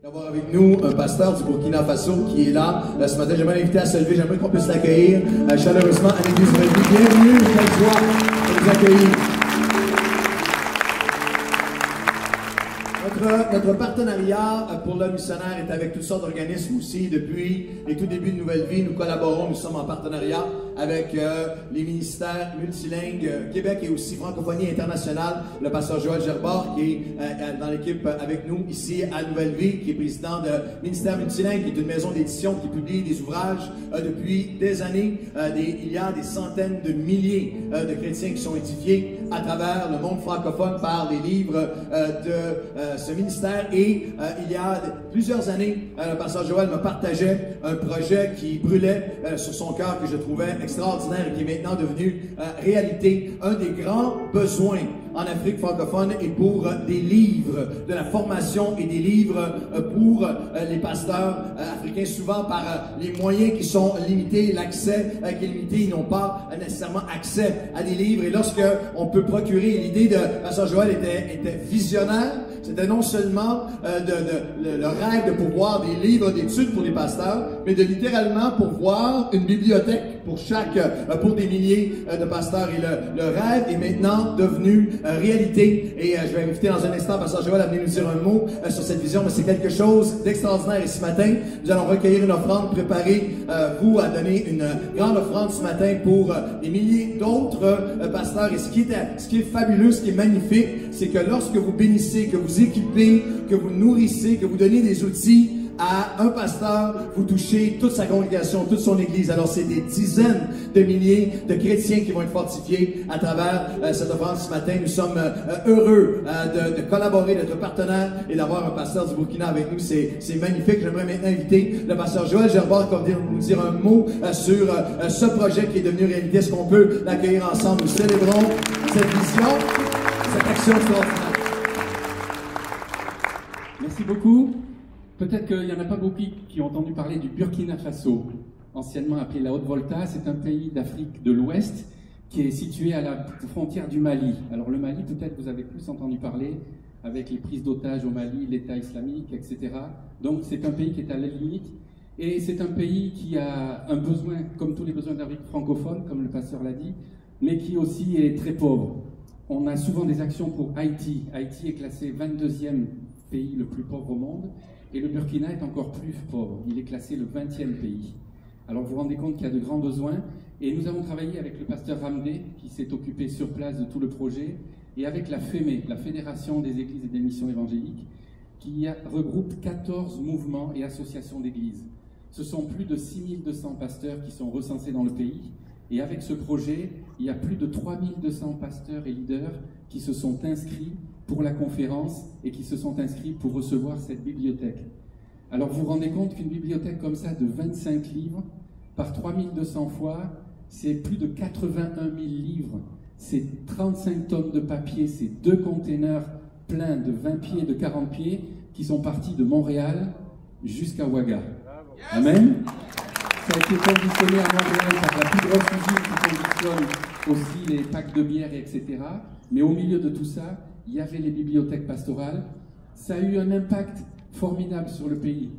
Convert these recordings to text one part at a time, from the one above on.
D'avoir avec nous un pasteur du Burkina Faso qui est là ce matin. J'aimerais l'inviter à se lever. J'aimerais qu'on puisse l'accueillir chaleureusement à l'église de Nouvelle-Vie. Bienvenue, quelle joie de vous accueillir. Notre partenariat pour l'homme missionnaire est avec toutes sortes d'organismes aussi. Depuis les tout débuts de Nouvelle Vie, nous collaborons, nous sommes en partenariat avec les ministères multilingues Québec et aussi francophonie internationale. Le pasteur Joël Gerbard qui est dans l'équipe avec nous ici à Nouvelle Vie, qui est président de Ministère multilingue, qui est une maison d'édition qui publie des ouvrages depuis des années. Il y a des centaines de milliers de chrétiens qui sont édifiés à travers le monde francophone par les livres de ce ministère. Et il y a plusieurs années, le pasteur Joël me partageait un projet qui brûlait sur son cœur, que je trouvais extraordinaire et qui est maintenant devenu réalité. Un des grands besoins en Afrique francophone est pour des livres, de la formation et des livres pour les pasteurs africains, souvent par les moyens qui sont limités, l'accès qui est limité, ils n'ont pas nécessairement accès à des livres. Et lorsque on peut procurer, l'idée de pasteur Joël était visionnaire. C'était non seulement le rêve de pouvoir des livres d'études pour les pasteurs, mais de littéralement pouvoir une bibliothèque pour des milliers de pasteurs. Et le rêve est maintenant devenu réalité. Et je vais inviter dans un instant pasteur Joël à venir nous dire un mot sur cette vision, mais c'est quelque chose d'extraordinaire. Et ce matin, nous allons recueillir une offrande, préparer vous à donner une grande offrande ce matin pour des milliers d'autres pasteurs. Et ce qui est fabuleux, ce qui est magnifique, c'est que lorsque vous bénissez, que vous équipez, que vous nourrissez, que vous donnez des outils à un pasteur, vous touchez toute sa congrégation, toute son église. Alors c'est des dizaines de milliers de chrétiens qui vont être fortifiés à travers cette offrande ce matin. Nous sommes heureux de collaborer, d'être partenaire et d'avoir un pasteur du Burkina avec nous. C'est magnifique. J'aimerais maintenant inviter le pasteur Joël Gerbard qui va nous dire un mot sur ce projet qui est devenu réalité. Est-ce qu'on peut l'accueillir ensemble? Nous célébrons cette vision, cette action extraordinaire. Merci beaucoup. Peut-être qu'il n'y en a pas beaucoup qui ont entendu parler du Burkina Faso, anciennement appelé la Haute-Volta. C'est un pays d'Afrique de l'Ouest qui est situé à la frontière du Mali. Alors le Mali, peut-être vous avez plus entendu parler avec les prises d'otages au Mali, l'État islamique, etc. Donc c'est un pays qui est à la limite. Et c'est un pays qui a un besoin, comme tous les besoins d'Afrique francophone, comme le pasteur l'a dit, mais qui aussi est très pauvre. On a souvent des actions pour Haïti. Haïti est classé 22e pays le plus pauvre au monde. Et le Burkina est encore plus pauvre. Il est classé le 20e pays. Alors vous vous rendez compte qu'il y a de grands besoins. Et nous avons travaillé avec le pasteur Ramdé, qui s'est occupé sur place de tout le projet, et avec la FEME, la Fédération des Églises et des Missions Évangéliques, qui regroupe 14 mouvements et associations d'églises. Ce sont plus de 6200 pasteurs qui sont recensés dans le pays. Et avec ce projet, il y a plus de 3200 pasteurs et leaders qui se sont inscrits pour la conférence et qui se sont inscrits pour recevoir cette bibliothèque. Alors vous vous rendez compte qu'une bibliothèque comme ça de 25 livres par 3200 fois, c'est plus de 81 000 livres, c'est 35 tonnes de papier, c'est 2 containers pleins de 20 pieds, de 40 pieds qui sont partis de Montréal jusqu'à Ouaga. Amen. Ça a été conditionné à Montréal par la plus grosse usine qui conditionne aussi les packs de bière, etc. Mais au milieu de tout ça, il y avait les bibliothèques pastorales. Ça a eu un impact formidable sur le pays.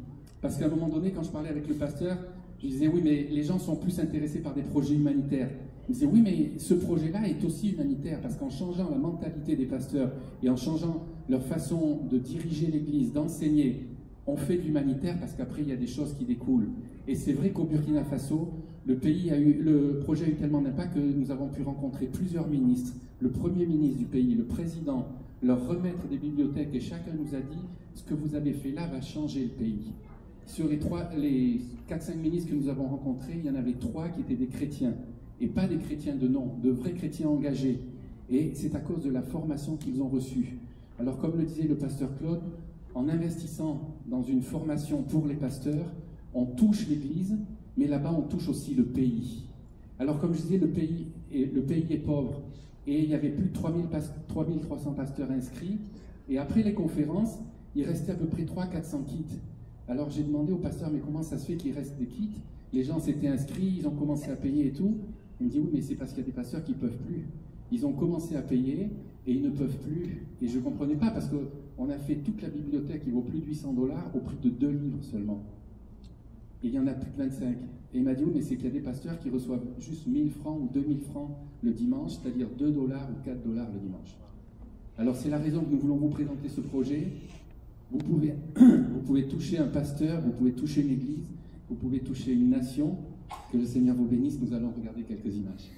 Parce qu'à un moment donné, quand je parlais avec le pasteur, je disais, oui, mais les gens sont plus intéressés par des projets humanitaires. Il me disait, oui, mais ce projet-là est aussi humanitaire, parce qu'en changeant la mentalité des pasteurs et en changeant leur façon de diriger l'Église, d'enseigner, on fait de l'humanitaire parce qu'après, il y a des choses qui découlent. Et c'est vrai qu'au Burkina Faso, le projet a eu tellement d'impact que nous avons pu rencontrer plusieurs ministres, le premier ministre du pays, le président, leur remettre des bibliothèques, et chacun nous a dit, ce que vous avez fait là va changer le pays. Sur les 4-5 ministres que nous avons rencontrés, il y en avait 3 qui étaient des chrétiens, et pas des chrétiens de nom, de vrais chrétiens engagés. Et c'est à cause de la formation qu'ils ont reçue. Alors comme le disait le pasteur Claude, en investissant dans une formation pour les pasteurs, on touche l'Église, mais là-bas on touche aussi le pays. Alors comme je disais, le pays est pauvre, et il y avait plus de 3300 pasteurs inscrits, et après les conférences, il restait à peu près 300-400 kits. Alors j'ai demandé au pasteur, mais comment ça se fait qu'il reste des kits? Les gens s'étaient inscrits, ils ont commencé à payer et tout. Il me dit, oui, mais c'est parce qu'il y a des pasteurs qui ne peuvent plus. Ils ont commencé à payer et ils ne peuvent plus. Et je ne comprenais pas, parce que on a fait toute la bibliothèque qui vaut plus de 800 $ au prix de 2 livres seulement. Et il y en a plus de 25. Et il m'a dit, oui, mais c'est qu'il y a des pasteurs qui reçoivent juste 1000 francs ou 2000 francs le dimanche, c'est-à-dire 2 $ ou 4 $ le dimanche. Alors c'est la raison que nous voulons vous présenter ce projet. Vous pouvez toucher un pasteur, vous pouvez toucher une église, vous pouvez toucher une nation. Que le Seigneur vous bénisse. Nous allons regarder quelques images.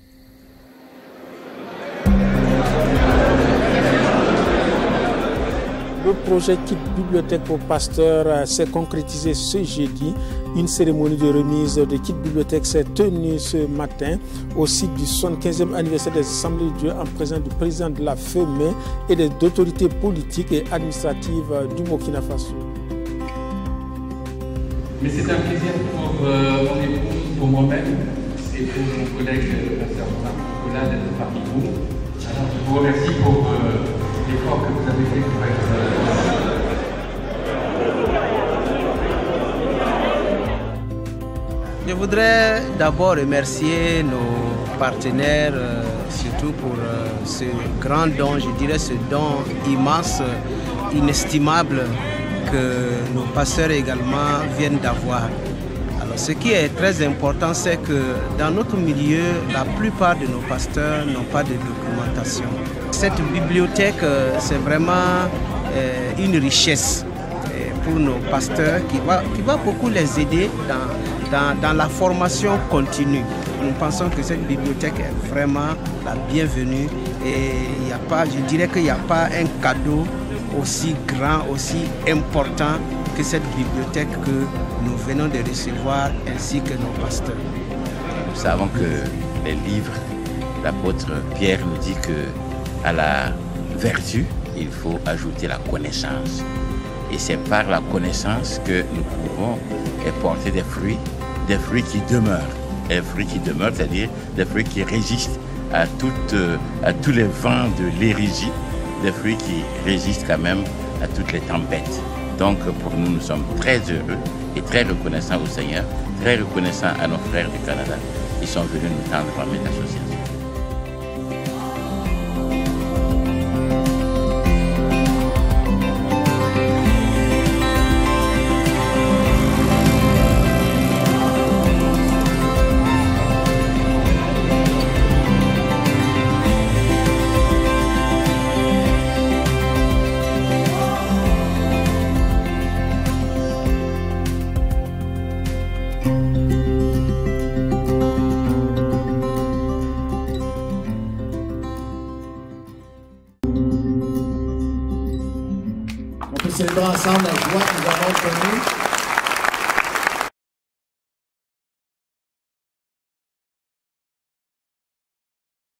Le projet Kit Bibliothèque pour Pasteurs s'est concrétisé ce jeudi. Une cérémonie de remise de Kit Bibliothèque s'est tenue ce matin au site du 75e anniversaire des Assemblées de Dieu en présence du président de la FEME et des autorités politiques et administratives du Burkina Faso. Mais c'est un plaisir pour mon épouse, pour moi-même et pour mon collègue pasteur Nicolas d'être parmi vous. Alors je vous remercie pour l'effort que vous avez fait pour être Je voudrais d'abord remercier nos partenaires, surtout pour ce grand don, je dirais ce don immense, inestimable que nos pasteurs également viennent d'avoir. Alors ce qui est très important, c'est que dans notre milieu, la plupart de nos pasteurs n'ont pas de documentation. Cette bibliothèque, c'est vraiment une richesse pour nos pasteurs qui va beaucoup les aider dans la formation continue. Nous pensons que cette bibliothèque est vraiment la bienvenue et il n'y a pas, je dirais qu'il n'y a pas un cadeau aussi grand, aussi important que cette bibliothèque que nous venons de recevoir ainsi que nos pasteurs. Nous savons que les livres, l'apôtre Pierre nous dit que à la vertu, il faut ajouter la connaissance. Et c'est par la connaissance que nous pouvons porter des fruits qui demeurent. Des fruits qui demeurent, c'est-à-dire des fruits qui résistent à tous les vents de l'hérésie, des fruits qui résistent quand même à toutes les tempêtes. Donc pour nous, nous sommes très heureux et très reconnaissants au Seigneur, très reconnaissants à nos frères du Canada qui sont venus nous tendre la main d'association. On peut célébrer ensemble la joie que nous avons connue.